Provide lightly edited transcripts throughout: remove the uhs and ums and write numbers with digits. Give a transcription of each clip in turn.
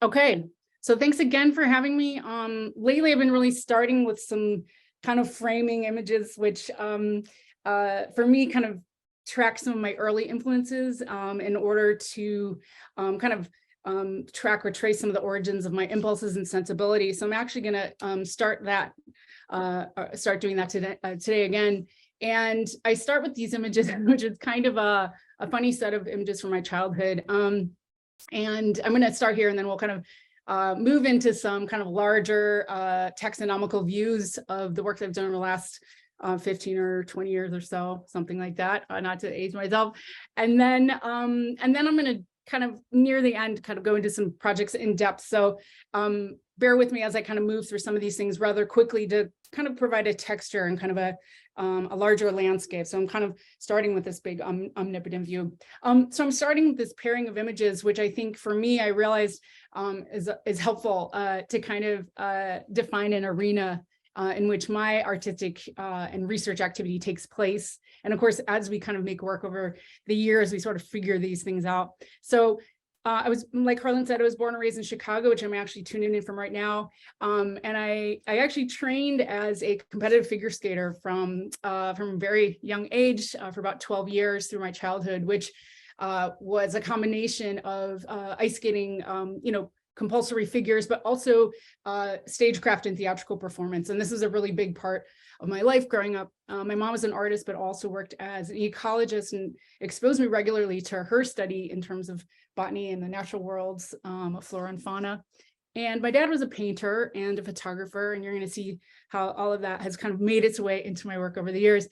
Okay, so thanks again for having me. Lately, I've been really starting with some kind of framing images, which for me kind of track some of my early influences in order to track or trace some of the origins of my impulses and sensibilities. So I'm actually going to start doing that today again. And I start with these images, which is kind of a funny set of images from my childhood. And I'm going to start here, and then we'll kind of move into some kind of larger taxonomical views of the work that I've done in the last 15 or 20 years or so, something like that, not to age myself. And then I'm going to kind of near the end, kind of go into some projects in depth. So bear with me as I kind of move through some of these things rather quickly to kind of provide a texture and kind of a larger landscape. So I'm kind of starting with this big omnipotent view. So I'm starting with this pairing of images, which I think for me, I realized is helpful to kind of define an arena in which my artistic and research activity takes place. And of course, as we kind of make work over the years, we sort of figure these things out. So I was, like Harlan said, I was born and raised in Chicago, which I'm actually tuning in from right now. And I actually trained as a competitive figure skater from a very young age for about 12 years through my childhood, which was a combination of ice skating, compulsory figures, but also stagecraft and theatrical performance. And this is a really big part of my life growing up. My mom was an artist, but also worked as an ecologist and exposed me regularly to her study in terms of botany and the natural worlds of flora and fauna. And my dad was a painter and a photographer, and you're going to see how all of that has kind of made its way into my work over the years.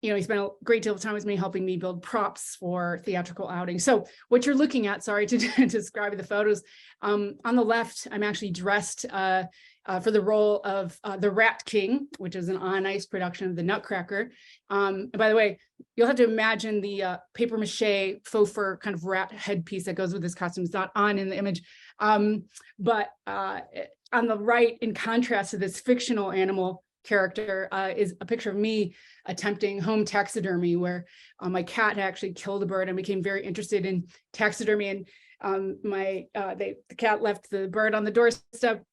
He spent a great deal of time with me helping me build props for theatrical outings. So what you're looking at, sorry to describe the photos, on the left, I'm actually dressed for the role of the Rat King, which is an on-ice production of the Nutcracker. And by the way, you'll have to imagine the paper mache faux fur kind of rat headpiece that goes with this costume. It's not on in the image. But on the right, in contrast to this fictional animal character, is a picture of me attempting home taxidermy, where my cat actually killed a bird and became very interested in taxidermy. And the cat left the bird on the doorstep,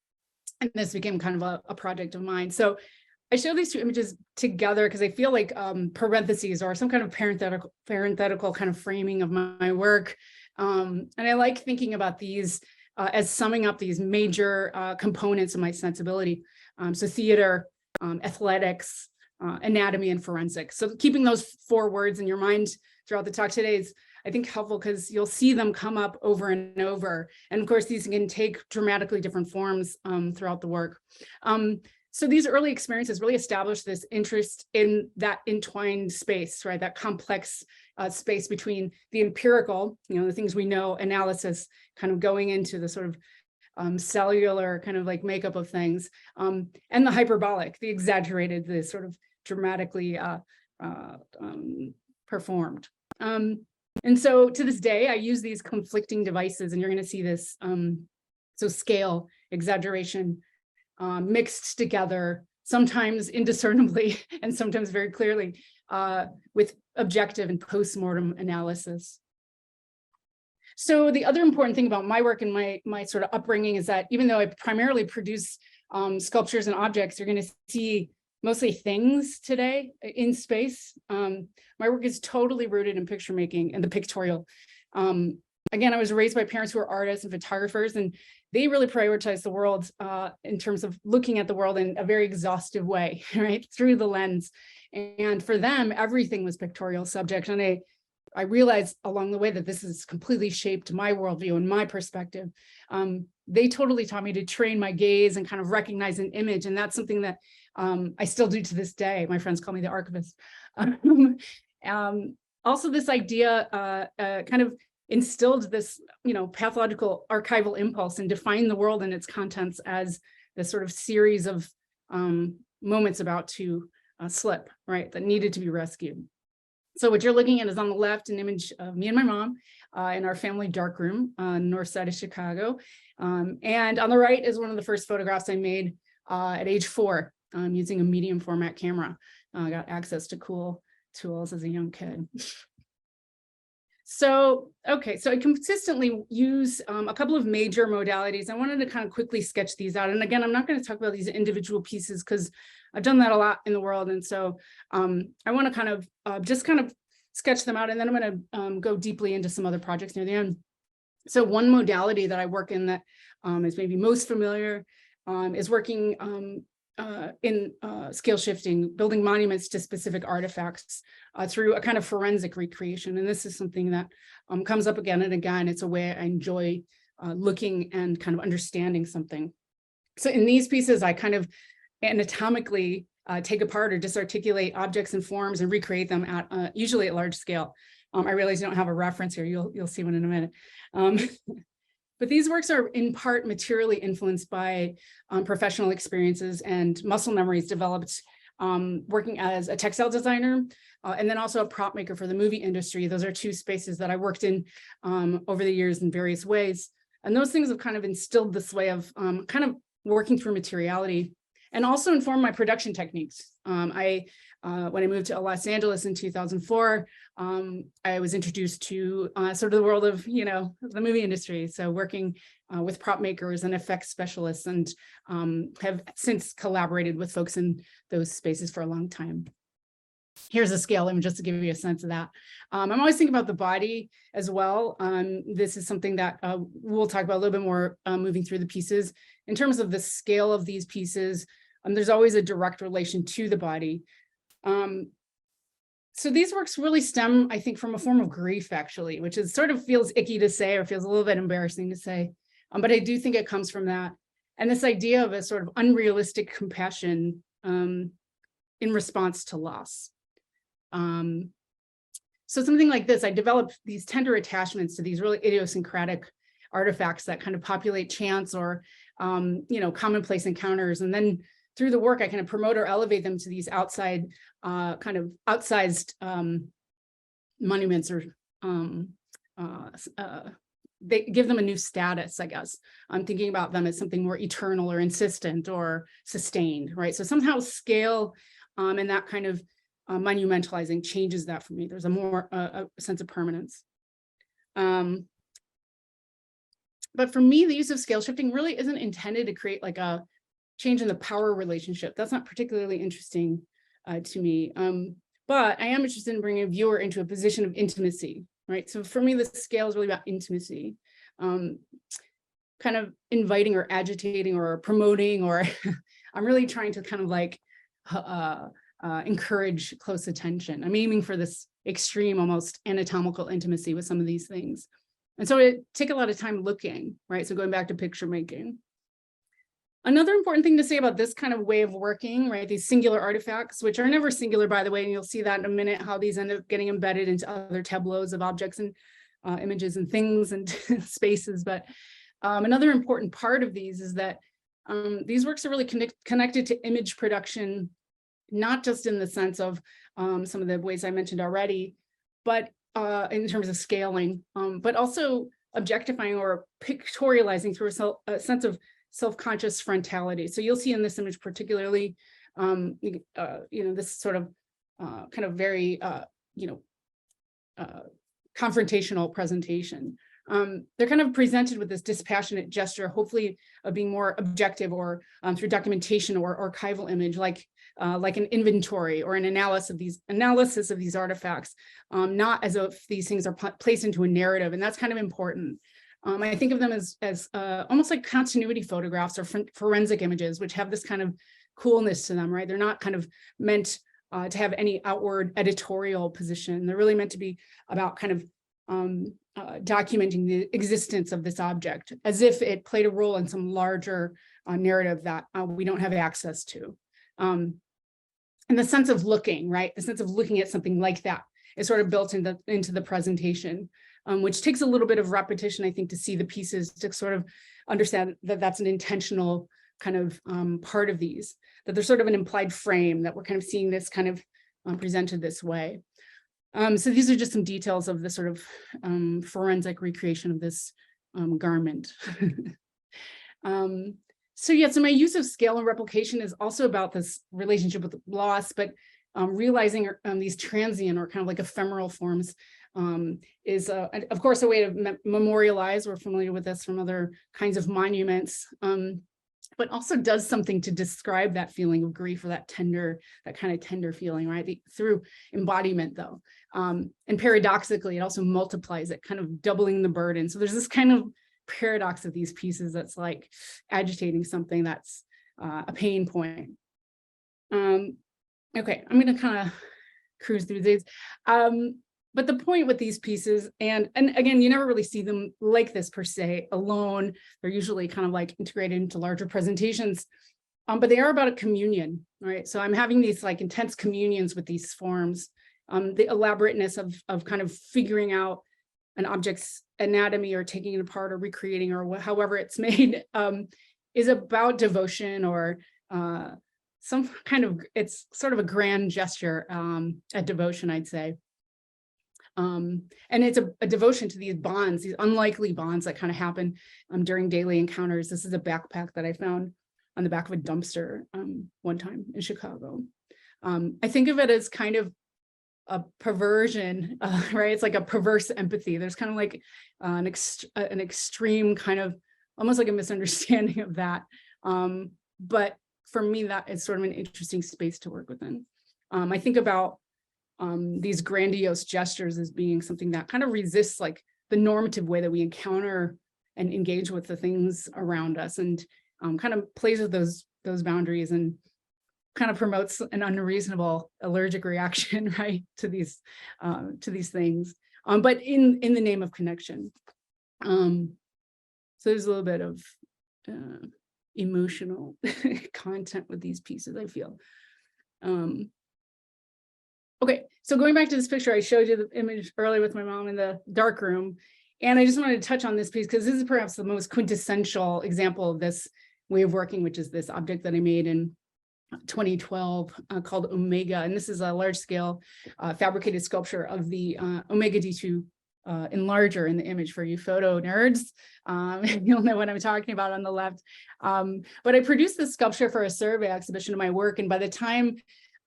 and this became kind of a project of mine. So I show these two images together because I feel like parentheses or some kind of parenthetical kind of framing of my work. And I like thinking about these as summing up these major components of my sensibility. So theater, athletics, anatomy, and forensics. So keeping those four words in your mind throughout the talk today is, I think, helpful because you'll see them come up over and over. And of course, these can take dramatically different forms throughout the work. So these early experiences really established this interest in that entwined space, right? That complex space between the empirical, the things we know, analysis, kind of going into the sort of cellular kind of like makeup of things, and the hyperbolic, the exaggerated, the sort of dramatically performed. And so to this day, I use these conflicting devices, and you're going to see this. So scale, exaggeration, mixed together, sometimes indiscernibly and sometimes very clearly, with objective and post-mortem analysis. So the other important thing about my work and my sort of upbringing is that even though I primarily produce sculptures and objects, you're going to see mostly things today in space. My work is totally rooted in picture making and the pictorial. Again, I was raised by parents who are artists and photographers, and they really prioritize the world in terms of looking at the world in a very exhaustive way, right, through the lens. And for them, everything was pictorial subject. And I realized along the way that this has completely shaped my worldview and my perspective. They totally taught me to train my gaze and kind of recognize an image. And that's something that I still do to this day. My friends call me the archivist. Also, this idea kind of instilled this, pathological archival impulse and defined the world and its contents as this sort of series of moments about to slip, right, that needed to be rescued. So what you're looking at is on the left, an image of me and my mom in our family darkroom on the north side of Chicago. And on the right is one of the first photographs I made at age 4 using a medium format camera. I got access to cool tools as a young kid. So, okay, so I consistently use a couple of major modalities. I wanted to kind of quickly sketch these out. And again, I'm not going to talk about these individual pieces because I've done that a lot in the world. And so I want to kind of just kind of sketch them out. And then I'm going to go deeply into some other projects near the end. So one modality that I work in that is maybe most familiar is working in scale shifting, building monuments to specific artifacts through a kind of forensic recreation. And this is something that comes up again and again. It's a way I enjoy looking and kind of understanding something. So in these pieces, I kind of anatomically take apart or disarticulate objects and forms and recreate them at usually at large scale. I realize you don't have a reference here. You'll see one in a minute. But these works are in part materially influenced by professional experiences and muscle memories developed working as a textile designer and then also a prop maker for the movie industry. Those are two spaces that I worked in over the years in various ways. And those things have kind of instilled this way of kind of working through materiality and also informed my production techniques. When I moved to Los Angeles in 2004, I was introduced to sort of the world of, the movie industry. So working with prop makers and effects specialists and have since collaborated with folks in those spaces for a long time. Here's a scale image just to give you a sense of that. I'm always thinking about the body as well. This is something that we'll talk about a little bit more moving through the pieces. In terms of the scale of these pieces, there's always a direct relation to the body. So these works really stem, I think, from a form of grief, actually, which is sort of feels icky to say or feels a little bit embarrassing to say. But I do think it comes from that. And this idea of a sort of unrealistic compassion in response to loss. So something like this, I developed these tender attachments to these really idiosyncratic artifacts that kind of populate chance or, commonplace encounters. And then through the work, I kind of promote or elevate them to these outside, kind of outsized monuments, or they give them a new status, I guess. I'm thinking about them as something more eternal or insistent or sustained, right? So somehow scale and that kind of monumentalizing changes that for me. There's a more a sense of permanence. But for me, the use of scale shifting really isn't intended to create like a change in the power relationship. That's not particularly interesting to me. But I am interested in bringing a viewer into a position of intimacy, right? So for me, the scale is really about intimacy, kind of inviting or agitating or promoting, or I'm really trying to kind of like encourage close attention. I'm aiming for this extreme, almost anatomical intimacy with some of these things. And so it take a lot of time looking, right? So going back to picture making. Another important thing to say about this kind of way of working, right? These singular artifacts, which are never singular, by the way, and you'll see that in a minute, how these end up getting embedded into other tableaus of objects and images and things and spaces. But another important part of these is that these works are really connected to image production, not just in the sense of some of the ways I mentioned already, but in terms of scaling, but also objectifying or pictorializing through a sense of self-conscious frontality. So you'll see in this image particularly, this sort of kind of very, confrontational presentation. They're kind of presented with this dispassionate gesture, hopefully of being more objective or through documentation or archival image, like an inventory or an analysis of these artifacts, not as if these things are placed into a narrative. And that's kind of important. I think of them as almost like continuity photographs or forensic images, which have this kind of coolness to them, right? They're not kind of meant to have any outward editorial position. They're really meant to be about kind of documenting the existence of this object as if it played a role in some larger narrative that we don't have access to. And the sense of looking, right? The sense of looking at something like that is sort of built into the presentation. Which takes a little bit of repetition, I think, to see the pieces, to sort of understand that that's an intentional kind of part of these, that there's sort of an implied frame that we're kind of seeing this kind of presented this way. So these are just some details of the sort of forensic recreation of this garment. So my use of scale and replication is also about this relationship with loss, but realizing these transient or kind of like ephemeral forms is, of course, a way to memorialize. We're familiar with this from other kinds of monuments, but also does something to describe that feeling of grief, or that kind of tender feeling, right? Through embodiment, though. And paradoxically, it also multiplies it, kind of doubling the burden. So there's this kind of paradox of these pieces that's like agitating something that's a pain point. Okay, I'm going to kind of cruise through these. But the point with these pieces, and again, you never really see them like this per se alone. They're usually kind of like integrated into larger presentations, but they are about a communion, right? So I'm having these like intense communions with these forms. The elaborateness of kind of figuring out an object's anatomy, or taking it apart, or recreating, or however it's made, is about devotion, or some kind of, it's sort of a grand gesture at devotion, I'd say. And it's a devotion to these bonds, these unlikely bonds that kind of happen during daily encounters. This is a backpack that I found on the back of a dumpster one time in Chicago. I think of it as kind of a perversion, right? It's like a perverse empathy. There's kind of like an extreme kind of, almost like a misunderstanding of that. But for me, that is sort of an interesting space to work within. I think about these grandiose gestures as being something that kind of resists like the normative way that we encounter and engage with the things around us, and kind of plays with those boundaries, and kind of promotes an unreasonable allergic reaction, right, to these things, but in the name of connection. So there's a little bit of emotional content with these pieces, I feel. Okay, so going back to this picture, I showed you the image earlier with my mom in the dark room, and I just wanted to touch on this piece because this is perhaps the most quintessential example of this way of working, which is this object that I made in 2012 called Omega. And this is a large-scale fabricated sculpture of the Omega D2 enlarger in the image for you photo nerds. You'll know what I'm talking about on the left. But I produced this sculpture for a survey exhibition of my work, and by the time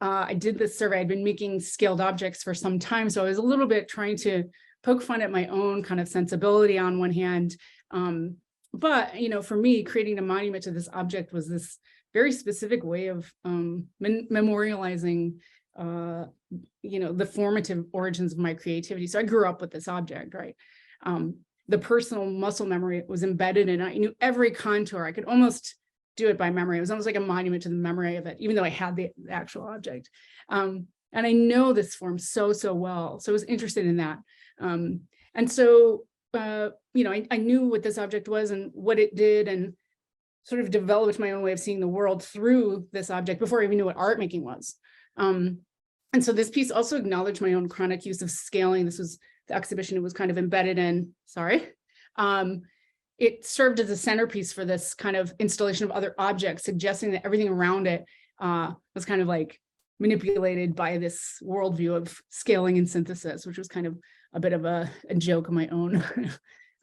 I did this survey, I'd been making scaled objects for some time, so I was a little bit trying to poke fun at my own kind of sensibility on one hand. But, you know, for me, creating a monument to this object was this very specific way of memorializing, you know, the formative origins of my creativity. So I grew up with this object, right? The personal muscle memory was embedded in it. I knew every contour. I could almost do it by memory. It was almost like a monument to the memory of it, even though I had the actual object. And I know this form so well. So I was interested in that. And so, you know, I knew what this object was and what it did, and sort of developed my own way of seeing the world through this object before I even knew what art making was. And so this piece also acknowledged my own chronic use of scaling. This was the exhibition it was kind of embedded in, sorry. It served as a centerpiece for this kind of installation of other objects, suggesting that everything around it was kind of like manipulated by this worldview of scaling and synthesis, which was kind of a bit of a joke of my own,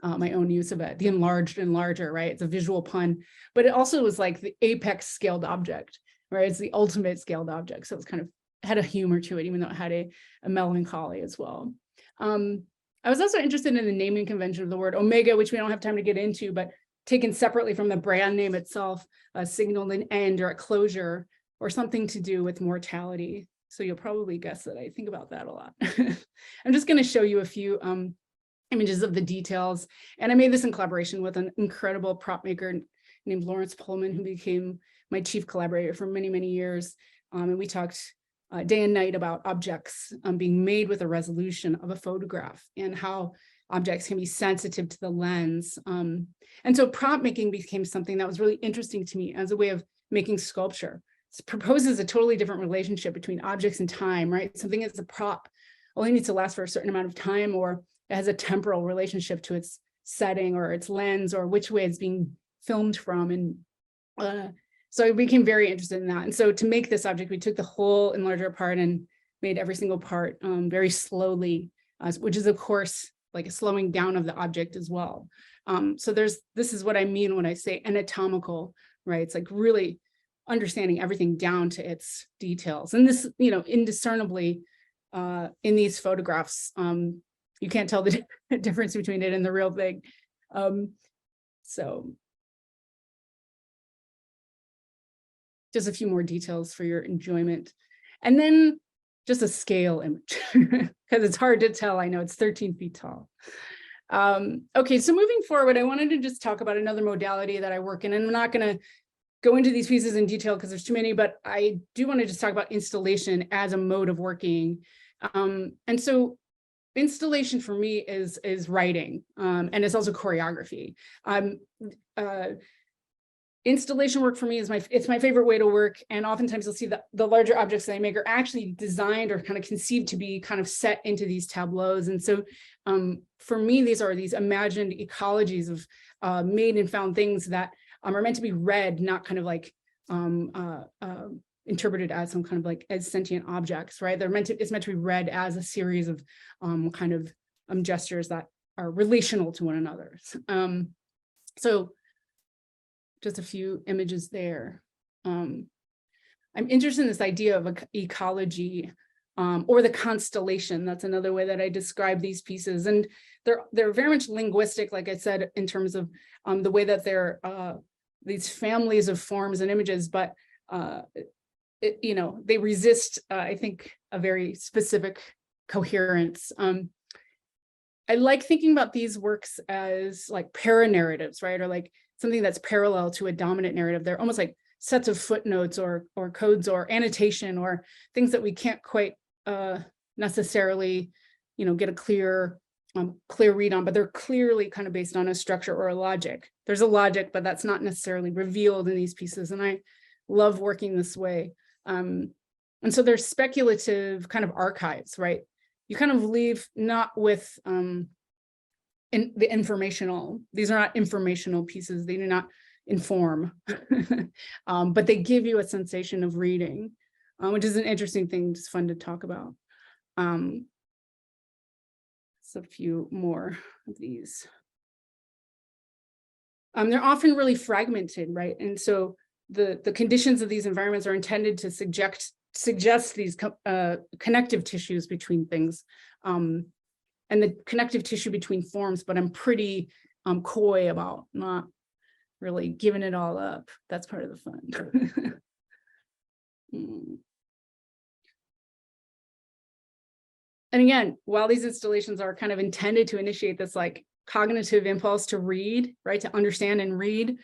my own use of it. The enlarged and larger, right? It's a visual pun, but it also was like the apex scaled object, right? It's the ultimate scaled object. So it's kind of had a humor to it, even though it had a melancholy as well. I was also interested in the naming convention of the word Omega, which we don't have time to get into, but taken separately from the brand name itself, signaled an end or a closure or something to do with mortality. So you'll probably guess that I think about that a lot. I'm just going to show you a few images of the details. And I made this in collaboration with an incredible prop maker named Lawrence Pullman, who became my chief collaborator for many years. And we talked day and night about objects being made with a resolution of a photograph, and how objects can be sensitive to the lens. And so prop making became something that was really interesting to me as a way of making sculpture. It proposes a totally different relationship between objects and time, right? Something as a prop only needs to last for a certain amount of time, or it has a temporal relationship to its setting or its lens or which way it's being filmed from. And so I became very interested in that. And so to make this object, we took the whole enlarger apart and made every single part very slowly, which is, of course, like a slowing down of the object as well. So this is what I mean when I say anatomical, right? It's like really understanding everything down to its details. And this, you know, indiscernibly in these photographs, you can't tell the difference between it and the real thing. So just a few more details for your enjoyment. And then just a scale image, because it's hard to tell. I know it's 13 feet tall. Okay, so moving forward, I wanted to just talk about another modality that I work in, and I'm not going to go into these pieces in detail because there's too many, but I do want to just talk about installation as a mode of working. And so installation for me is writing, and it's also choreography. Installation work for me is it's my favorite way to work. And oftentimes you'll see that the larger objects that I make are actually designed or kind of conceived to be kind of set into these tableaus. And so for me, these are these imagined ecologies of made and found things that are meant to be read, not kind of like interpreted as some kind of like as sentient objects, right? It's meant to be read as a series of kind of gestures that are relational to one another. So just a few images there. I'm interested in this idea of ecology or the constellation. That's another way that I describe these pieces. And they're very much linguistic, like I said, in terms of the way that they're these families of forms and images, but they resist, I think, a very specific coherence. I like thinking about these works as like para-narratives, right? Or like something that's parallel to a dominant narrative. They're almost like sets of footnotes or codes or annotation or things that we can't quite necessarily, get a clear read on, but they're clearly kind of based on a structure or a logic. There's a logic, but that's not necessarily revealed in these pieces. And I love working this way. And so they're speculative kind of archives, right? You kind of leave not with the informational. These are not informational pieces. They do not inform, but they give you a sensation of reading, which is an interesting thing. It's fun to talk about. So a few more of these. They're often really fragmented, right? And so the conditions of these environments are intended to suggest these connective tissues between things. And the connective tissue between forms, but I'm pretty coy about not really giving it all up. That's part of the fun. And again, while these installations are kind of intended to initiate this like cognitive impulse to read, right, to understand and read,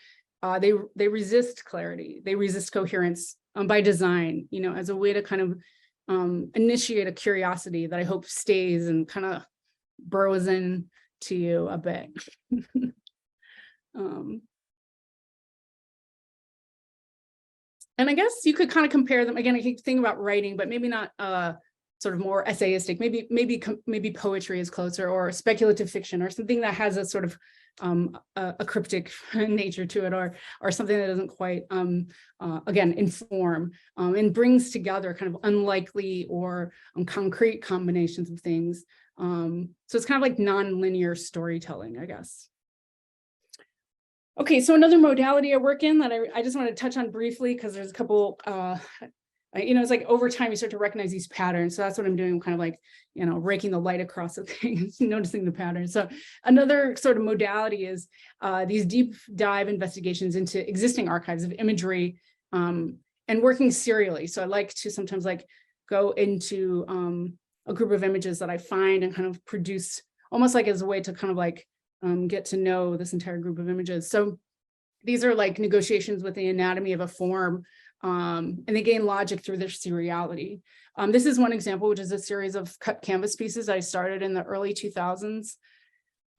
they resist clarity. They resist coherence by design, as a way to kind of initiate a curiosity that I hope stays and kind of burrows in to you a bit. And I guess you could kind of compare them. Again, I keep thinking about writing, but maybe not sort of more essayistic. Maybe poetry is closer, or speculative fiction, or something that has a sort of a cryptic nature to it, or something that doesn't quite again inform and brings together kind of unlikely or concrete combinations of things. So it's kind of like non-linear storytelling, I guess. Okay, so another modality I work in that I just want to touch on briefly, because there's a couple, it's like over time you start to recognize these patterns. So that's what I'm doing. I'm kind of like, raking the light across the things, noticing the patterns. So another sort of modality is these deep dive investigations into existing archives of imagery and working serially. So I like to sometimes like go into a group of images that I find and kind of produce almost like as a way to kind of like get to know this entire group of images. So these are like negotiations with the anatomy of a form, and they gain logic through their seriality. This is one example, which is a series of cut canvas pieces I started in the early 2000s.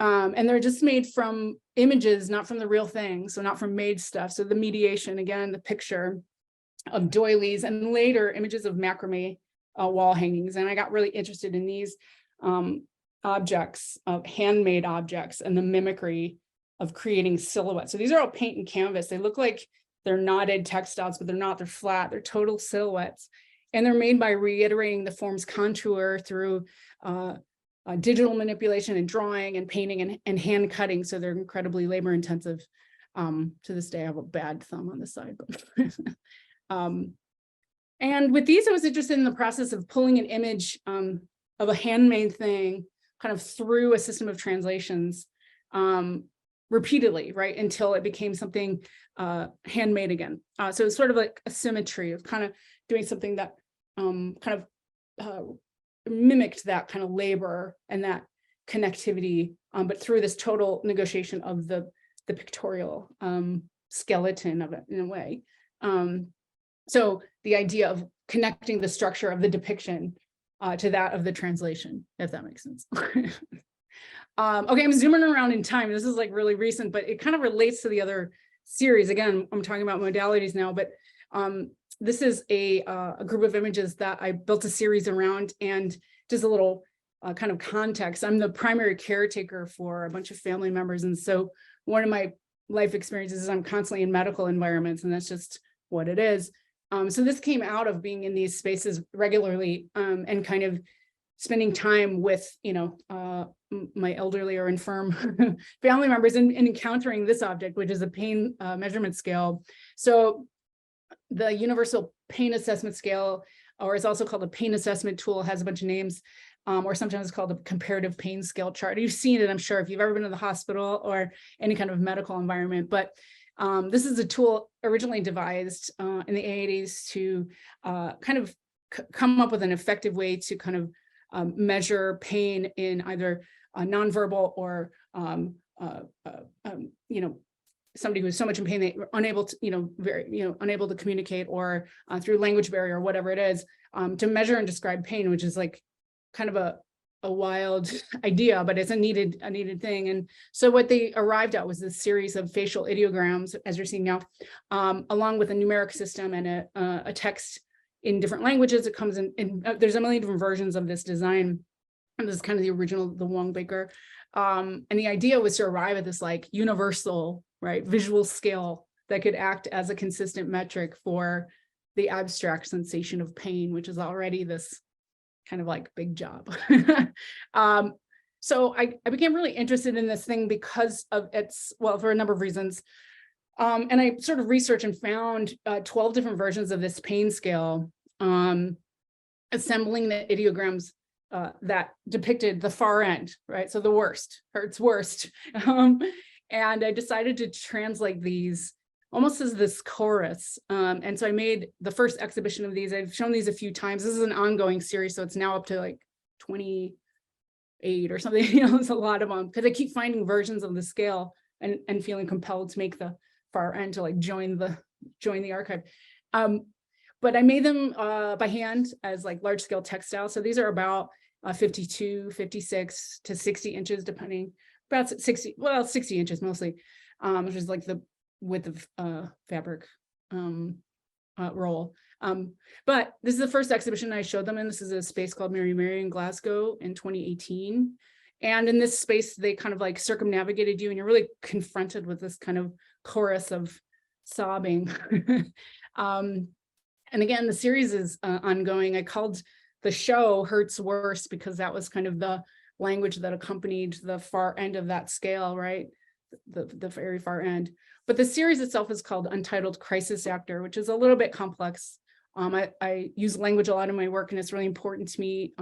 And they're just made from images, not from the real thing, so not from made stuff. So the mediation, again, the picture of doilies, and later images of macrame wall hangings. And I got really interested in these objects, handmade objects, and the mimicry of creating silhouettes. So these are all paint and canvas. They look like they're knotted textiles, but they're not. They're flat. They're total silhouettes. And they're made by reiterating the form's contour through digital manipulation and drawing and painting and hand cutting. So they're incredibly labor intensive. To this day, I have a bad thumb on the side. And with these, I was interested in the process of pulling an image of a handmade thing, kind of through a system of translations repeatedly, right, until it became something handmade again. So it's sort of like a symmetry of kind of doing something that kind of mimicked that kind of labor and that connectivity, but through this total negotiation of the pictorial skeleton of it in a way. So the idea of connecting the structure of the depiction to that of the translation, if that makes sense. Okay, I'm zooming around in time. This is like really recent, but it kind of relates to the other series. Again, I'm talking about modalities now, but this is a group of images that I built a series around. And just a little kind of context, I'm the primary caretaker for a bunch of family members. And so one of my life experiences is I'm constantly in medical environments, and that's just what it is. So this came out of being in these spaces regularly and kind of spending time with, my elderly or infirm family members and encountering this object, which is a pain measurement scale. So the Universal Pain Assessment Scale, or it's also called a pain assessment tool, has a bunch of names, or sometimes it's called a comparative pain scale chart. You've seen it, I'm sure, if you've ever been to the hospital or any kind of medical environment. But this is a tool originally devised in the 80s to kind of come up with an effective way to kind of measure pain in either nonverbal or somebody who's so much in pain they are unable to, unable to communicate, or through language barrier or whatever it is, to measure and describe pain, which is like kind of a wild idea, but it's a needed thing. And so what they arrived at was this series of facial ideograms, as you're seeing now, along with a numeric system and a text in different languages. It comes in there's a million different versions of this design. And this is kind of the original, the Wong Baker. And the idea was to arrive at this like universal, right, visual scale that could act as a consistent metric for the abstract sensation of pain, which is already this kind of like big job. So I became really interested in this thing because of its, well, for a number of reasons. And I sort of researched and found 12 different versions of this pain scale, assembling the ideograms that depicted the far end, right? So the worst, hurts worst. And I decided to translate these almost as this chorus. And so I made the first exhibition of these. I've shown these a few times. This is an ongoing series, so it's now up to like 28 or something. It's a lot of them, because I keep finding versions of the scale and feeling compelled to make the far end to like join the archive. But I made them by hand as like large scale textile. So these are about 52, 56 to 60 inches, depending, about 60 inches mostly, which is like the width of fabric roll. But this is the first exhibition I showed them in. This is a space called Mary Mary in Glasgow in 2018. And in this space, they kind of like circumnavigated you, and you're really confronted with this kind of chorus of sobbing. And again, the series is ongoing. I called the show Hurts Worse because that was kind of the language that accompanied the far end of that scale, right? The very far end. But the series itself is called Untitled Crisis Actor, which is a little bit complex. I use language a lot in my work, and it's really important to me.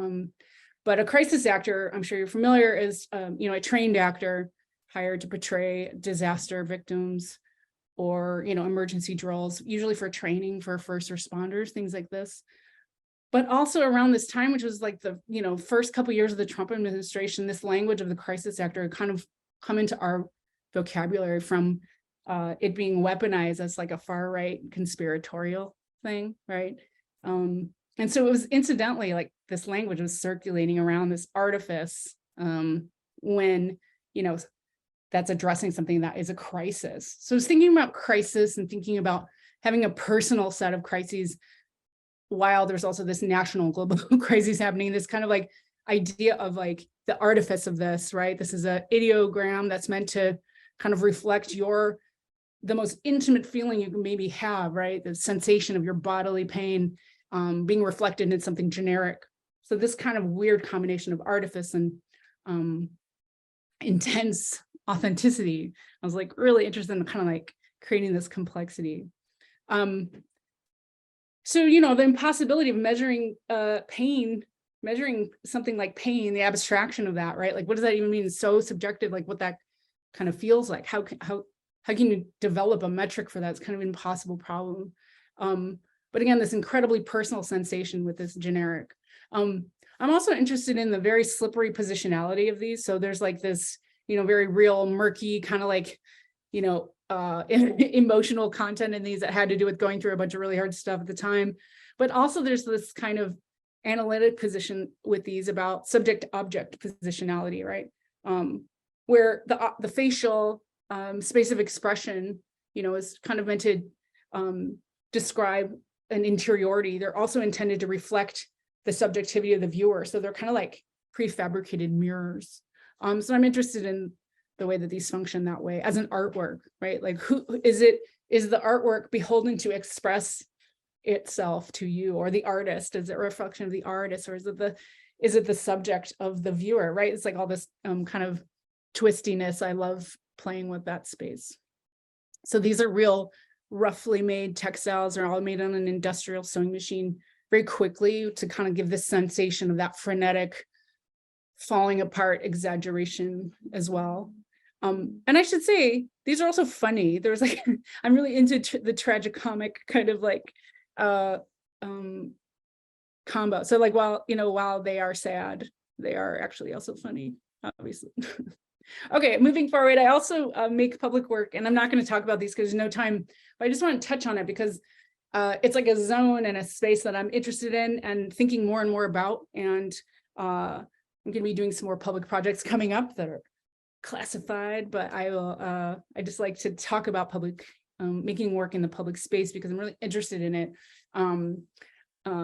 But a crisis actor, I'm sure you're familiar, is a trained actor hired to portray disaster victims or emergency drills, usually for training for first responders, things like this. But also around this time, which was like the first couple of years of the Trump administration, this language of the crisis actor kind of come into our vocabulary from it being weaponized as like a far right conspiratorial thing, right? And so it was incidentally like this language was circulating around this artifice when that's addressing something that is a crisis. So I was thinking about crisis and thinking about having a personal set of crises while there's also this national global crisis happening, this kind of like idea of like the artifice of this, right? This is an ideogram that's meant to kind of reflect the most intimate feeling you can maybe have, right? The sensation of your bodily pain being reflected in something generic. So this kind of weird combination of artifice and intense authenticity, I was like really interested in kind of like creating this complexity. So, the impossibility of measuring pain measuring something like pain, the abstraction of that, right? Like, what does that even mean? It's so subjective, like what that kind of feels like. How can you develop a metric for that? It's kind of an impossible problem. But again, this incredibly personal sensation with this generic. I'm also interested in the very slippery positionality of these. So there's like this, very real, murky, kind of like, emotional content in these that had to do with going through a bunch of really hard stuff at the time. But also there's this kind of analytic position with these about subject-object positionality, right? Where the facial space of expression, is kind of meant to describe an interiority. They're also intended to reflect the subjectivity of the viewer. So they're kind of like prefabricated mirrors. So I'm interested in the way that these function that way as an artwork, right? Like, who is the artwork beholden to express itself to you, or the artist? Is it a reflection of the artist, or is it the subject of the viewer, right? It's like all this kind of twistiness. I love playing with that space. So these are real roughly made textiles. Are all made on an industrial sewing machine very quickly to kind of give this sensation of that frenetic falling apart exaggeration as well. And I should say, these are also funny. There's like, I'm really into the tragicomic kind of like combo. So like, while they are sad, they are actually also funny, obviously. Okay, moving forward, I also make public work, and I'm not going to talk about these because there's no time, but I just want to touch on it because it's like a zone and a space that I'm interested in and thinking more and more about. And I'm going to be doing some more public projects coming up that are classified, but I just like to talk about public, making work in the public space because I'm really interested in it.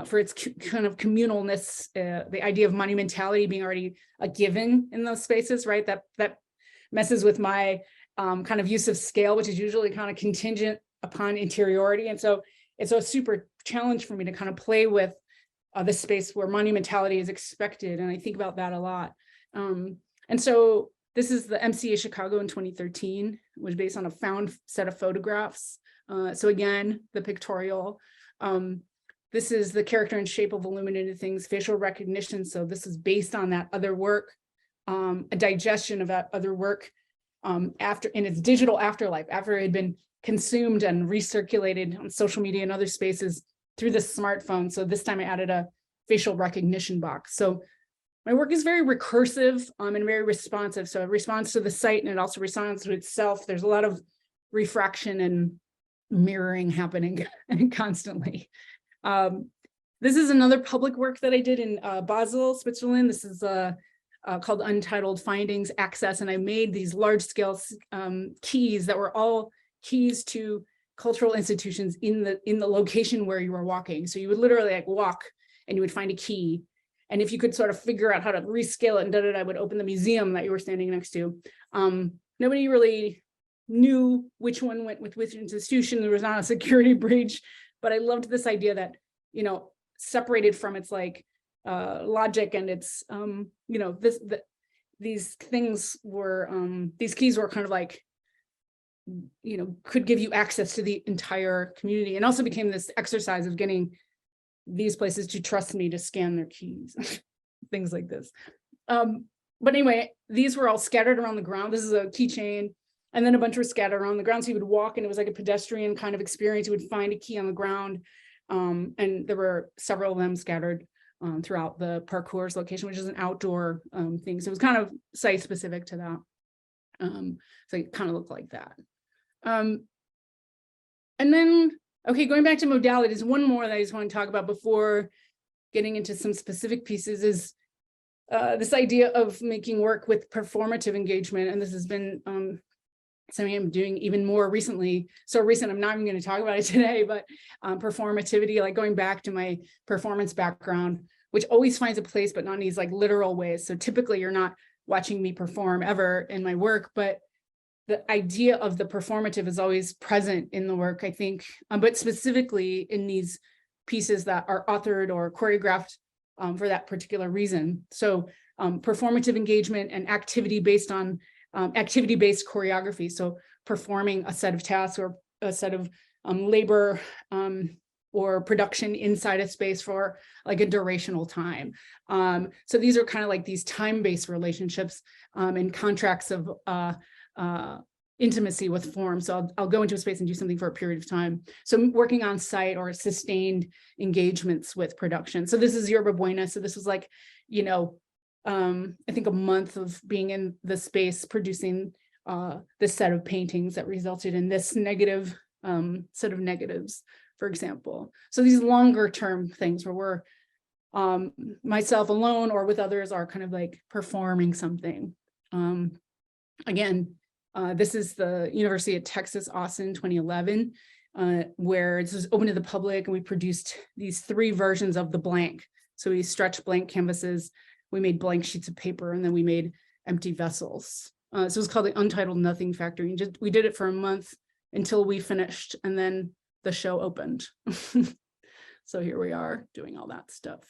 For its kind of communalness, the idea of monumentality being already a given in those spaces, right? That messes with my kind of use of scale, which is usually kind of contingent upon interiority. And so it's a super challenge for me to kind of play with the space where monumentality is expected. And I think about that a lot. And so this is the MCA Chicago in 2013, which was based on a found set of photographs. So again, the pictorial. This is the character and shape of illuminated things, facial recognition. So this is based on that other work, a digestion of that other work after in its digital afterlife, after it had been consumed and recirculated on social media and other spaces through the smartphone. So this time I added a facial recognition box. So my work is very recursive and very responsive. So it responds to the site and it also responds to itself. There's a lot of refraction and mirroring happening constantly. This is another public work that I did in Basel, Switzerland. This is called Untitled Findings Access, and I made these large-scale keys that were all keys to cultural institutions in the location where you were walking. So you would literally like walk and you would find a key. And if you could sort of figure out how to rescale it and I would open the museum that you were standing next to. Nobody really knew which one went with which institution. There was not a security breach, but I loved this idea that, separated from its like logic and its, these things were, these keys were kind of like, could give you access to the entire community, and also became this exercise of getting these places to trust me to scan their keys, things like this. But anyway, these were all scattered around the ground. This is a keychain, and then a bunch were scattered around the ground. So you would walk and it was like a pedestrian kind of experience. You would find a key on the ground. And there were several of them scattered throughout the Parcours location, which is an outdoor thing. So it was kind of site specific to that. So it kind of looked like that. And then, okay, going back to modalities, one more that I just want to talk about before getting into some specific pieces is this idea of making work with performative engagement. And this has been something I'm doing even more recently. So recent, I'm not even going to talk about it today, but performativity, like going back to my performance background, which always finds a place, but not in these like literal ways. So typically you're not watching me perform ever in my work, but the idea of the performative is always present in the work, I think, but specifically in these pieces that are authored or choreographed for that particular reason. So performative engagement and activity based on activity-based choreography. So performing a set of tasks or a set of labor or production inside a space for like a durational time. So these are kind of like these time-based relationships and contracts of intimacy with form. So I'll go into a space and do something for a period of time. So I'm working on site or sustained engagements with production. So this is Yerba Buena. So this was like, you know, I think a month of being in the space producing this set of paintings that resulted in this negative set of negatives, for example. So these longer term things where we're myself alone or with others are kind of like performing something. Again, this is the University of Texas, Austin, 2011, where this was open to the public, and we produced these 3 versions of the blank. So we stretched blank canvases, we made blank sheets of paper, and then we made empty vessels. So it was called the Untitled Nothing Factory. And we did it for a month until we finished, and then the show opened. So here we are doing all that stuff.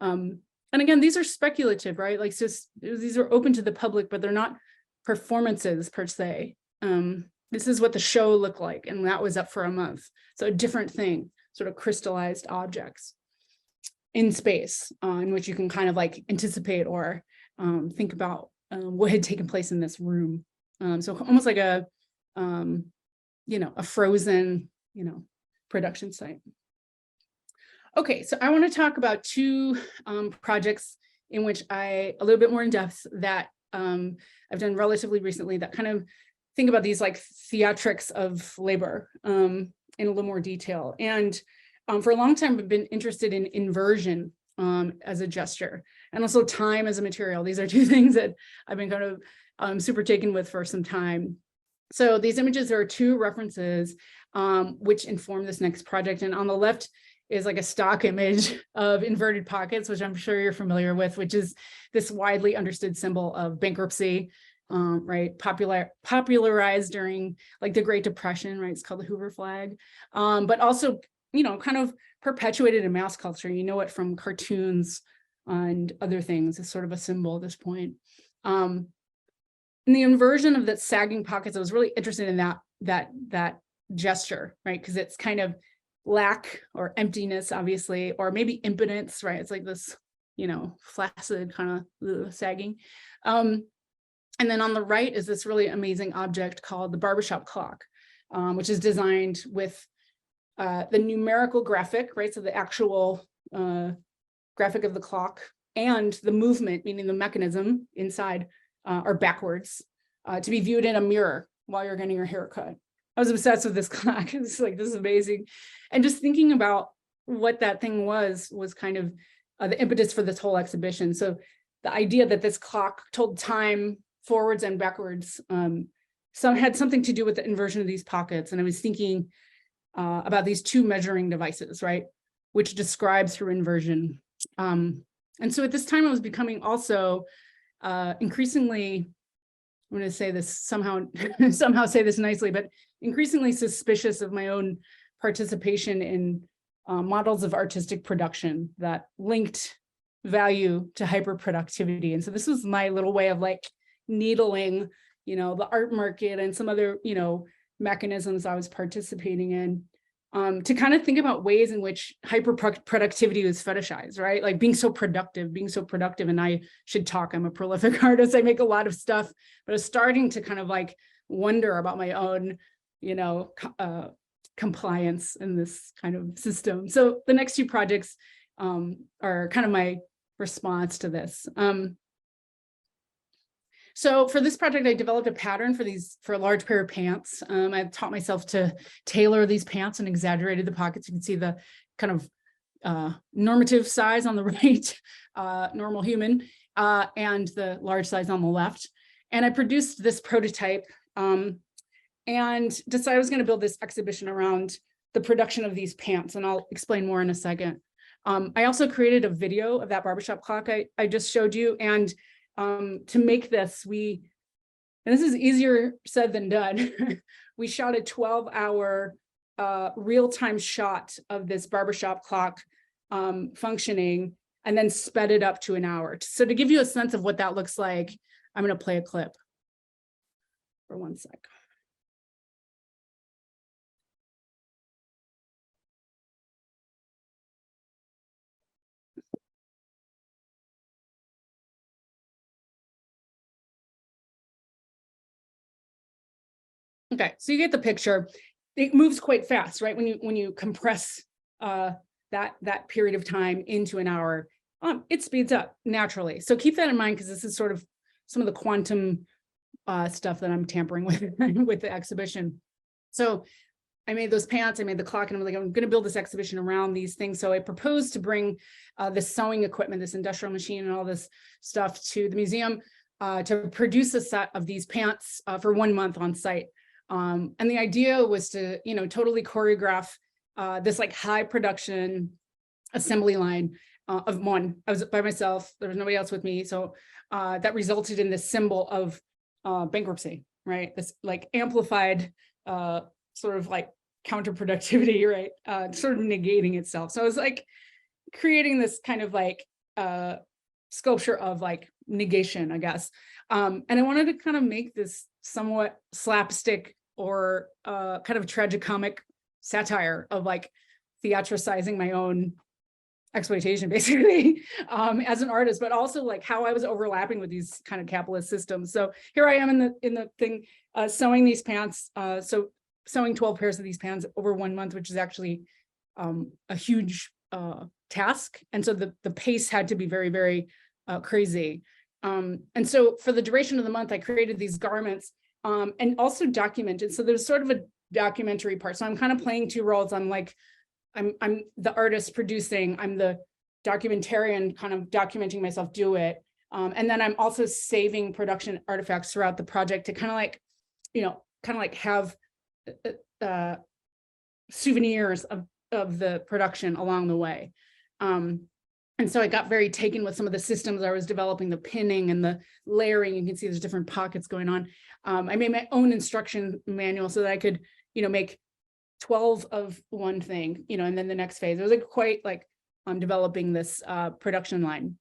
And again, these are speculative, right? Like, so these are open to the public, but they're not performances per se. This is what the show looked like, and that was up for a month. So a different thing, sort of crystallized objects in space, in which you can kind of like anticipate or think about what had taken place in this room. So almost like a, you know, a frozen, you know, production site. Okay, so I want to talk about 2 projects in which a little bit more in depth that I've done relatively recently that kind of think about these like theatrics of labor in a little more detail. And for a long time, I've been interested in inversion as a gesture, and also time as a material. These are 2 things that I've been kind of super taken with for some time. So these images are 2 references which inform this next project. And on the left is like a stock image of inverted pockets, which I'm sure you're familiar with, which is this widely understood symbol of bankruptcy, right? Popularized during like the Great Depression, right? It's called the Hoover flag, but also, you know, kind of perpetuated in mass culture. You know it from cartoons and other things. It's sort of a symbol at this point. In the inversion of that sagging pockets, I was really interested in that gesture, right? Because it's kind of lack or emptiness, obviously, or maybe impotence, right? It's like this, you know, flaccid kind of sagging. And then on the right is this really amazing object called the barbershop clock, which is designed with the numerical graphic, right? So the actual graphic of the clock and the movement, meaning the mechanism inside, are backwards to be viewed in a mirror while you're getting your hair cut. I was obsessed with this clock. It's like, this is amazing. And just thinking about what that thing was kind of the impetus for this whole exhibition. So the idea that this clock told time forwards and backwards had something to do with the inversion of these pockets. And I was thinking about these 2 measuring devices, right, which describes through inversion. And so at this time, I was becoming also increasingly, I'm going to say this somehow say this nicely, but increasingly suspicious of my own participation in models of artistic production that linked value to hyperproductivity. And so this was my little way of like needling, you know, the art market and some other, you know, mechanisms I was participating in, to kind of think about ways in which hyperproductivity was fetishized, right? Like being so productive. And I should talk, I'm a prolific artist. I make a lot of stuff, but I was starting to kind of like wonder about my own, you know, compliance in this kind of system. So the next 2 projects are kind of my response to this. So for this project, I developed a pattern for a large pair of pants. I taught myself to tailor these pants and exaggerated the pockets. You can see the kind of normative size on the right, normal human, and the large size on the left. And I produced this prototype and decided I was going to build this exhibition around the production of these pants. And I'll explain more in a second. I also created a video of that barbershop clock I just showed you. And to make this, and this is easier said than done, we shot a 12-hour real-time shot of this barbershop clock functioning, and then sped it up to an hour. So to give you a sense of what that looks like, I'm going to play a clip for 1 sec. Okay, so you get the picture. It moves quite fast, right? When you compress that period of time into an hour, it speeds up naturally. So keep that in mind, because this is sort of some of the quantum stuff that I'm tampering with with the exhibition. So I made those pants, I made the clock, and I'm like, I'm going to build this exhibition around these things. So I proposed to bring this sewing equipment, this industrial machine and all this stuff to the museum to produce a set of these pants for 1 month on site. And the idea was to, totally choreograph this like high production assembly line of one. I was by myself, there was nobody else with me. So that resulted in this symbol of bankruptcy, right? This like amplified sort of like counterproductivity, right? Sort of negating itself. So I was like creating this kind of like sculpture of like negation, I guess. And I wanted to kind of make this somewhat slapstick or kind of tragicomic satire of like theatricizing my own exploitation, basically, as an artist, but also like how I was overlapping with these kind of capitalist systems. So here I am in the thing, sewing these pants. So sewing 12 pairs of these pants over 1 month, which is actually a huge task. And so the pace had to be very, very crazy. And so for the duration of the month, I created these garments and also documented. So there's sort of a documentary part. So I'm kind of playing two roles. I'm the artist producing, I'm the documentarian kind of documenting myself do it. And then I'm also saving production artifacts throughout the project to kind of like, have souvenirs of the production along the way. And so I got very taken with some of the systems I was developing, the pinning and the layering. You can see there's different pockets going on. I made my own instruction manual so that I could, make 12 of one thing, and then the next phase. It was like quite like I'm developing this production line.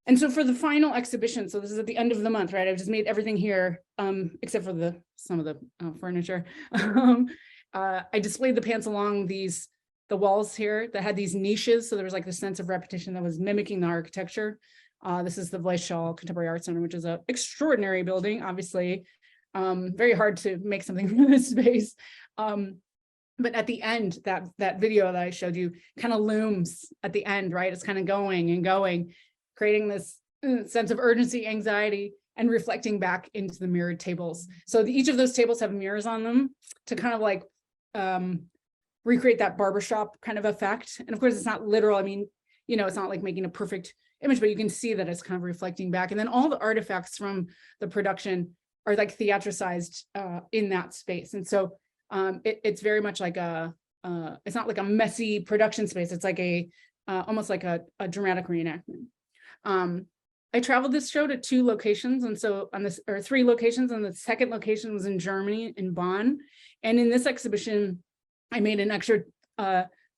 And so for the final exhibition, so this is at the end of the month, right? I've just made everything here, except for some of the furniture. I displayed the pants along the walls here that had these niches. So there was like the sense of repetition that was mimicking the architecture. This is the Vleshaal Contemporary Art Center, which is an extraordinary building, obviously. Very hard to make something from this space. But at the end, that video that I showed you kind of looms at the end, right? It's kind of going and going, creating this sense of urgency, anxiety, and reflecting back into the mirrored tables. So each of those tables have mirrors on them to kind of like recreate that barbershop kind of effect. And of course, it's not literal. I mean, it's not like making a perfect image, but you can see that it's kind of reflecting back. And then all the artifacts from the production are like theatricized in that space. And so it's very much like it's not like a messy production space. It's like almost like a dramatic reenactment. I traveled this show to 2 locations. And so or 3 locations, and the second location was in Germany, in Bonn. And in this exhibition, I made an extra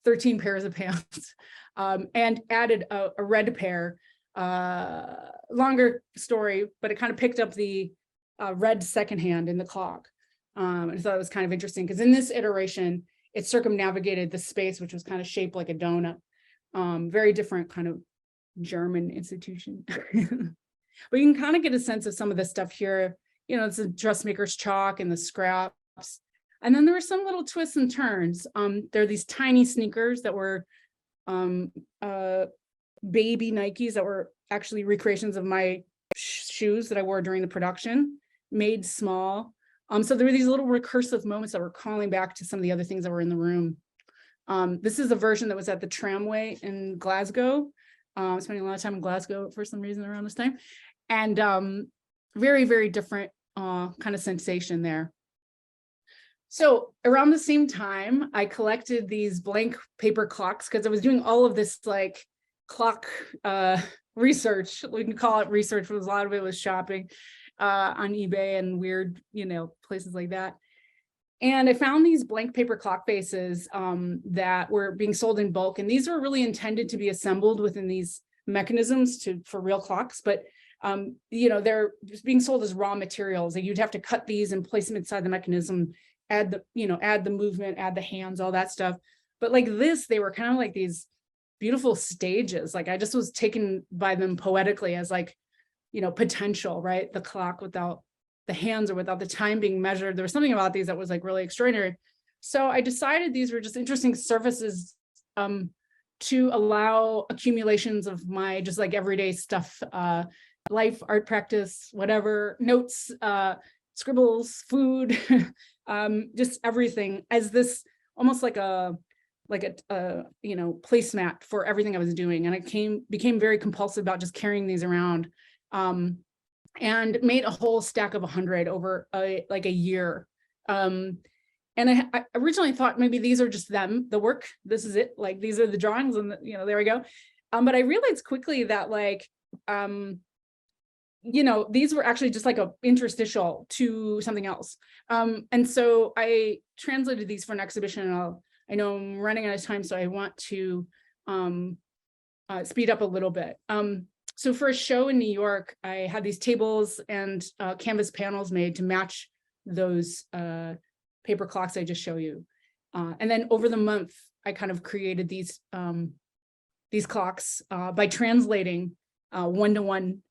13 pairs of pants and added a red pair, longer story, but it kind of picked up the red secondhand in the clock. I thought it was kind of interesting because in this iteration, it circumnavigated the space, which was kind of shaped like a donut. Very different kind of German institution. But you can kind of get a sense of some of the stuff here. It's the dressmaker's chalk and the scraps. And then there were some little twists and turns. There are these tiny sneakers that were baby Nikes that were actually recreations of my shoes that I wore during the production, made small. So there were these little recursive moments that were calling back to some of the other things that were in the room. This is a version that was at the tramway in Glasgow. I'm spending a lot of time in Glasgow for some reason around this time. And very, very different kind of sensation there. So around the same time, I collected these blank paper clocks because I was doing all of this like clock research. We can call it research, because a lot of it was shopping on eBay and weird, places like that. And I found these blank paper clock faces that were being sold in bulk. And these were really intended to be assembled within these mechanisms for real clocks. But, they're just being sold as raw materials. Like you'd have to cut these and place them inside the mechanism, add the movement, add the hands, all that stuff. But like this, they were kind of like these beautiful stages. Like I just was taken by them poetically as like, potential, right? The clock without the hands or without the time being measured. There was something about these that was like really extraordinary. So I decided these were just interesting surfaces to allow accumulations of my just like everyday stuff, life, art practice, whatever, notes, scribbles, food, just everything as this almost like a you know, placemat for everything I was doing. And I became very compulsive about just carrying these around, and made a whole stack of 100 over like a year. And I originally thought maybe these are just the work, this is it, like these are the drawings, and you know, there we go. But I realized quickly that like, you know, these were actually just like a interstitial to something else. And so I translated these for an exhibition, and I know I'm running out of time, so I want to speed up a little bit. So for a show in New York, I had these tables and canvas panels made to match those paper clocks I just show you. And then over the month, I kind of created these clocks by translating one-to-one,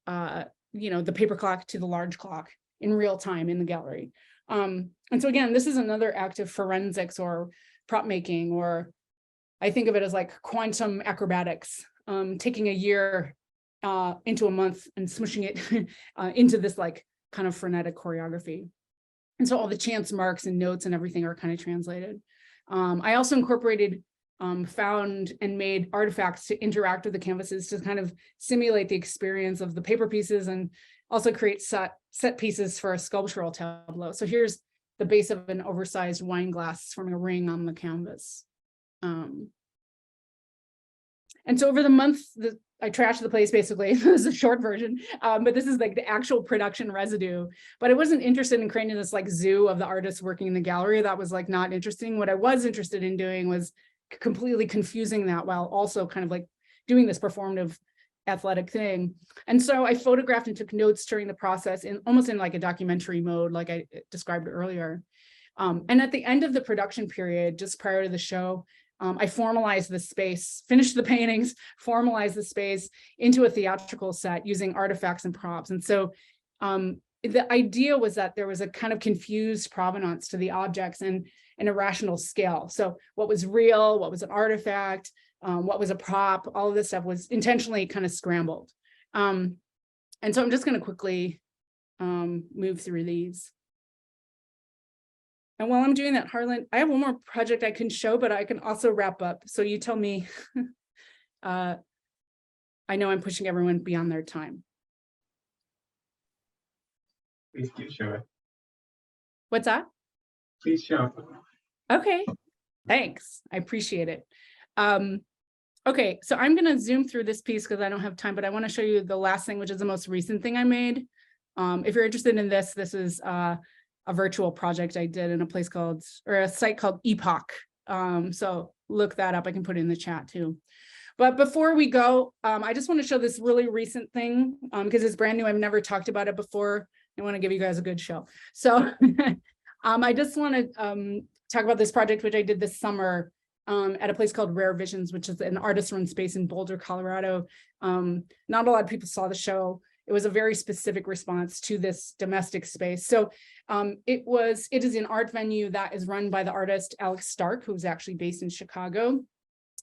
you know, the paper clock to the large clock in real time in the gallery. And so again, this is another act of forensics or prop making, or I think of it as like quantum acrobatics, taking a year into a month and smushing it into this like kind of frenetic choreography. And so all the chance marks and notes and everything are kind of translated. I also incorporated found and made artifacts to interact with the canvases to kind of simulate the experience of the paper pieces, and also create set pieces for a sculptural tableau. So here's the base of an oversized wine glass forming a ring on the canvas. And so over the month, I trashed the place basically. This is a short version, but this is like the actual production residue. But I wasn't interested in creating this like zoo of the artists working in the gallery. That was like not interesting. What I was interested in doing was completely confusing that while also kind of like doing this performative athletic thing. And so I photographed and took notes during the process in almost in like a documentary mode, like I described earlier. And at the end of the production period, just prior to the show, I formalized the space, finished the paintings, formalized the space into a theatrical set using artifacts and props. And so the idea was that there was a kind of confused provenance to the objects and an irrational scale. So what was real, what was an artifact, what was a prop, all of this stuff was intentionally kind of scrambled. And so I'm just going to quickly move through these. And while I'm doing that, Harlan, I have one more project I can show, but I can also wrap up. So you tell me, I know I'm pushing everyone beyond their time. Please keep showing. What's that? Please show. Okay, thanks. I appreciate it. Okay, so I'm going to zoom through this piece because I don't have time, but I want to show you the last thing, which is the most recent thing I made. If you're interested in this, this is a virtual project I did in a place called, or a site called Epoch. So look that up. I can put it in the chat too. But before we go, I just want to show this really recent thing because it's brand new. I've never talked about it before. I want to give you guys a good show. So I just want to talk about this project, which I did this summer at a place called Rare Visions, which is an artist-run space in Boulder, Colorado. Not a lot of people saw the show. It was a very specific response to this domestic space. So it is an art venue that is run by the artist Alex Stark, who's actually based in Chicago,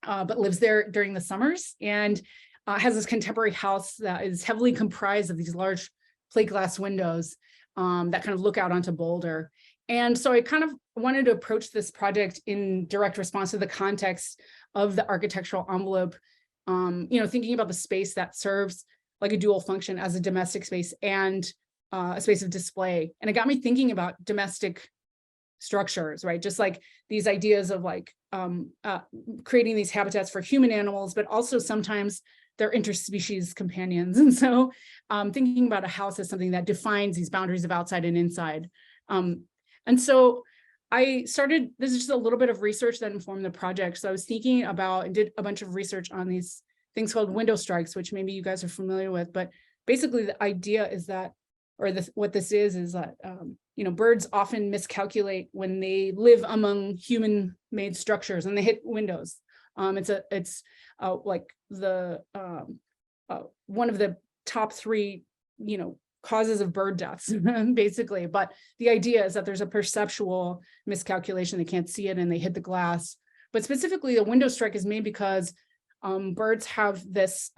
but lives there during the summers, and has this contemporary house that is heavily comprised of these large plate glass windows that kind of look out onto Boulder. And so I kind of wanted to approach this project in direct response to the context of the architectural envelope, thinking about the space that serves like a dual function as a domestic space and a space of display. And it got me thinking about domestic structures, right? Just like these ideas of like creating these habitats for human animals, but also sometimes they're interspecies companions. And so thinking about a house as something that defines these boundaries of outside and inside. And so I started, this is just a little bit of research that informed the project. So I was thinking about and did a bunch of research on these things called window strikes, which maybe you guys are familiar with, but basically the idea is that, or what this is that, birds often miscalculate when they live among human-made structures and they hit windows. It's like the one of the top three, causes of bird deaths, basically. But the idea is that there's a perceptual miscalculation. They can't see it and they hit the glass. But specifically, the window strike is made because birds have this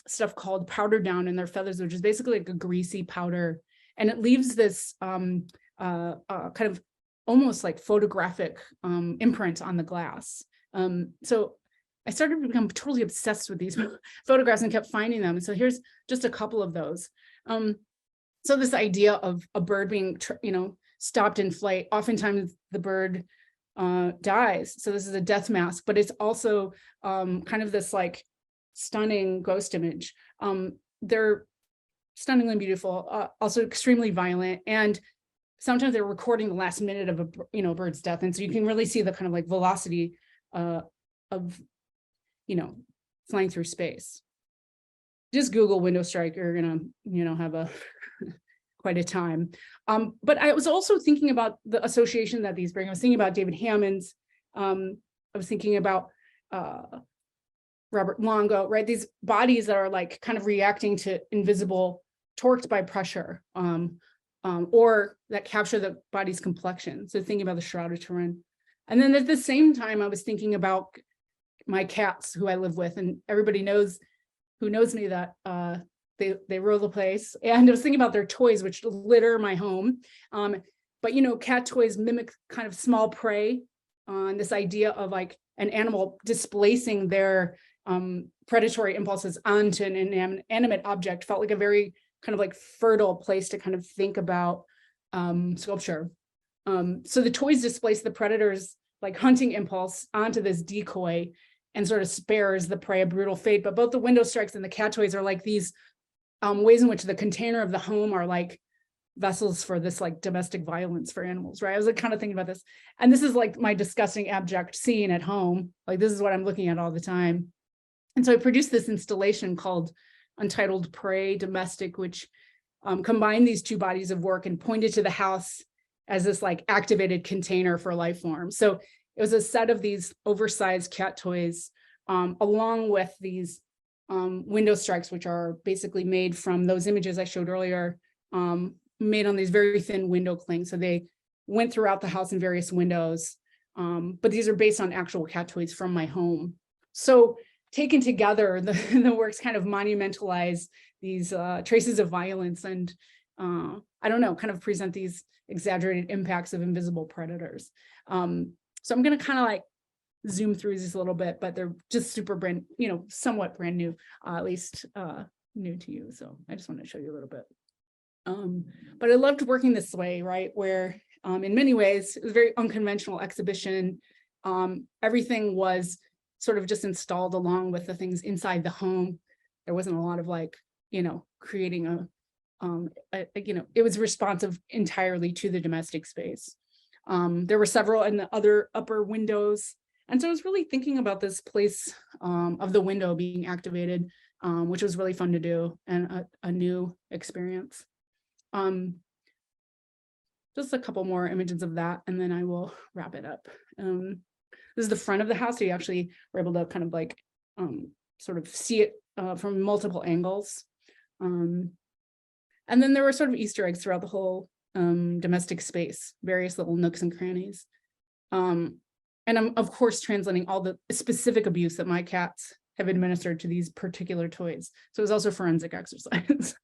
stuff called powder down in their feathers, which is basically like a greasy powder. And it leaves this kind of almost like photographic imprint on the glass. So I started to become totally obsessed with these photographs and kept finding them. And so here's just a couple of those. So this idea of a bird being, stopped in flight, oftentimes the bird dies. So this is a death mask, but it's also kind of this like stunning ghost image. They're stunningly beautiful, also extremely violent. And sometimes they're recording the last minute of a bird's death. And so you can really see the kind of like velocity of, flying through space. Just Google window strike, you're gonna, have a quite a time. But I was also thinking about the association that these bring. I was thinking about David Hammond's. I was thinking about Robert Longo, right? These bodies that are like kind of reacting to invisible, torqued by pressure, or that capture the body's complexion. So thinking about the Shroud of Turin. And then at the same time, I was thinking about my cats who I live with, and everybody who knows me that they rule the place. And I was thinking about their toys, which litter my home. But cat toys mimic kind of small prey on this idea of like an animal displacing their predatory impulses onto an inanimate object. Felt like a very kind of like fertile place to kind of think about sculpture. So the toys displace the predator's like hunting impulse onto this decoy and sort of spares the prey a brutal fate. But both the window strikes and the cat toys are like these ways in which the container of the home are like vessels for this like domestic violence for animals, right? I was like kind of thinking about this. And this is like my disgusting abject scene at home. Like this is what I'm looking at all the time. And so I produced this installation called Untitled Prey Domestic, which combined these two bodies of work and pointed to the house as this like activated container for life form. So it was a set of these oversized cat toys, along with these window strikes, which are basically made from those images I showed earlier, made on these very thin window clings. So they went throughout the house in various windows, but these are based on actual cat toys from my home. So taken together, the works kind of monumentalize these traces of violence and I don't know, kind of present these exaggerated impacts of invisible predators. So I'm going to kind of like zoom through these a little bit, but they're just super brand, somewhat brand new, at least new to you. So I just want to show you a little bit. But I loved working this way, right? Where in many ways, it was a very unconventional exhibition. Everything was sort of just installed along with the things inside the home. There wasn't a lot of like, creating it was responsive entirely to the domestic space. There were several in the other upper windows. And so I was really thinking about this place of the window being activated, which was really fun to do and a new experience. Just a couple more images of that, and then I will wrap it up. This is the front of the house. So you actually were able to kind of like sort of see it from multiple angles. And then there were sort of Easter eggs throughout the whole domestic space, various little nooks and crannies. And I'm, of course, translating all the specific abuse that my cats have administered to these particular toys. So it was also forensic exercise.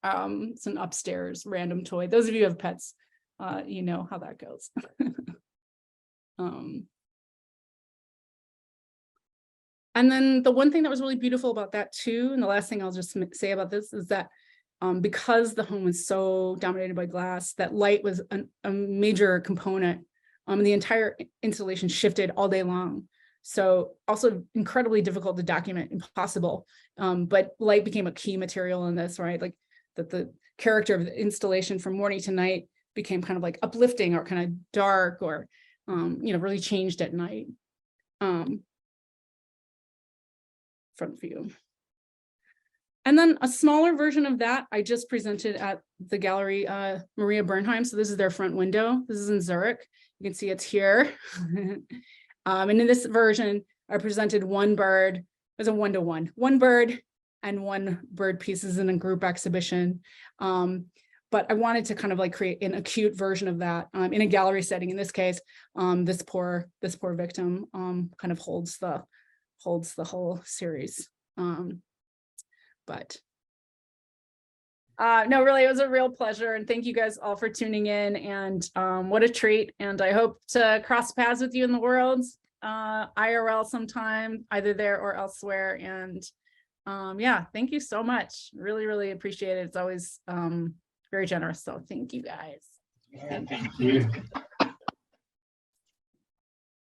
It's an upstairs random toy. Those of you who have pets, you know how that goes. And then the one thing that was really beautiful about that too, and the last thing I'll just say about this is that because the home was so dominated by glass, that light was a major component. The entire installation shifted all day long. So also incredibly difficult to document, impossible. But light became a key material in this, right? Like that the character of the installation from morning to night became kind of like uplifting or kind of dark or, really changed at night. Front view. And then a smaller version of that I just presented at the gallery Maria Bernheim. So this is their front window. This is in Zurich. You can see it's here. And in this version, I presented one bird. It was a 1-to-1. One bird and one bird piece is in a group exhibition. But I wanted to kind of like create an acute version of that in a gallery setting. In this case, this poor victim kind of holds the whole series. But no, really, it was a real pleasure, and thank you guys all for tuning in, and what a treat. And I hope to cross paths with you in the world, IRL sometime, either there or elsewhere. And yeah, thank you so much. Really, really appreciate it. It's always very generous. So thank you guys. Yeah, thank you.